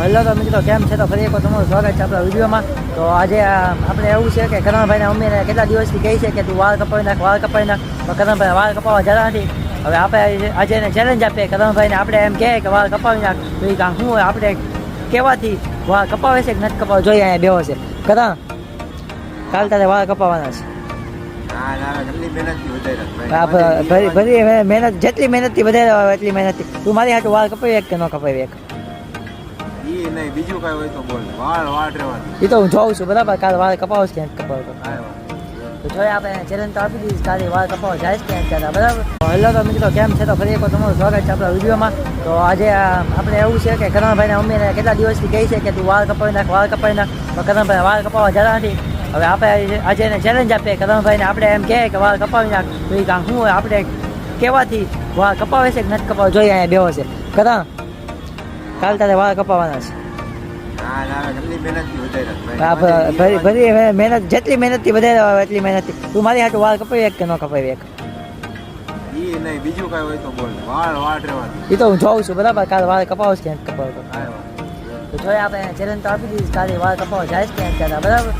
Hello તો મિત્રો, કેમ છે? તો ફરી એકવાર તમારું સ્વાગત છે આપણા વિડીયોમાં. તો આજે આપણે એવું છે કે કરણભાઈને મમ્મીને કેટલા દિવસથી કહે છે કે તું વાળ કપાવી નાખ, વાળ કપાવી નાખ, પણ કરણભાઈ વાળ કપાવવા જતા નથી. હવે આપણે આજે એને ચેલેન્જ આપીએ કરણભાઈને, આપણે એમ કહે કે વાળ કપાવી નાખ, તો એ કાં શું હોય, આપણે કહેવાથી વાળ કપાવે છે કે નથી કપાવ જોઈએ. અહીંયા બેવો છે કરણ, કાલ તારે વાળ કપાવવાના છે. મહેનત જેટલી મહેનતથી વધારે આવે એટલી મહેનતથી. તું મારી હાથું વાળ કપાવી એક કે ન કપાવી એક? બીજું કઈ હોય તો બોલ. વાળ રહેવાનું. એ તો હું જોઉં છું બરાબર. કાલ વાળ કપાવો છે ક્યાંક કપાવો તો જોઈએ. આપણે ચેલેન્જ તો આપી દીધી, કાલે વાળ કપાવો જાય છે ક્યાંક ત્યાં બરાબર. હેલો તો મિત્રો, કેમ છે? તો ફરી એકવાર તમારું સ્વાગત છે આપણા વિડીયોમાં. તો આજે આપણે એવું છે કે કરણભાઈને મમ્મીને કેટલા દિવસથી કહે છે કે તું વાળ કપાવી નાખ, વાળ કપાવી નાખ, પણ કરણભાઈ વાળ કપાવવા જતા નથી. હવે આપણે આજે એને ચેલેન્જ આપીએ કરણભાઈને, આપણે એમ કહે કે વાળ કપાવી નાખ, તો એ કાં શું હોય, આપણે કહેવાથી વાળ કપાવે છે કે નથી કપાવ જોઈએ. અહીંયા બેવો છે કરણ, કાલ તારે વાળ કપાવવાના છે. મહેનત જેટલી મહેનતથી વધારે આવે એટલી મહેનતથી. તું મારી હાથું વાળ કપાવી એક કે ન કપાવી એક? બીજું કઈ હોય તો બોલ. વાળ રહેવાનું. એ તો હું જોઉં છું બરાબર. કાલ વાળ કપાવો છે ક્યાંક કપાવો તો જોઈએ. આપણે ચેલેન્જ તો આપી દીધી, કાલે વાળ કપાવો જાય છે ક્યાંક ત્યાં બરાબર.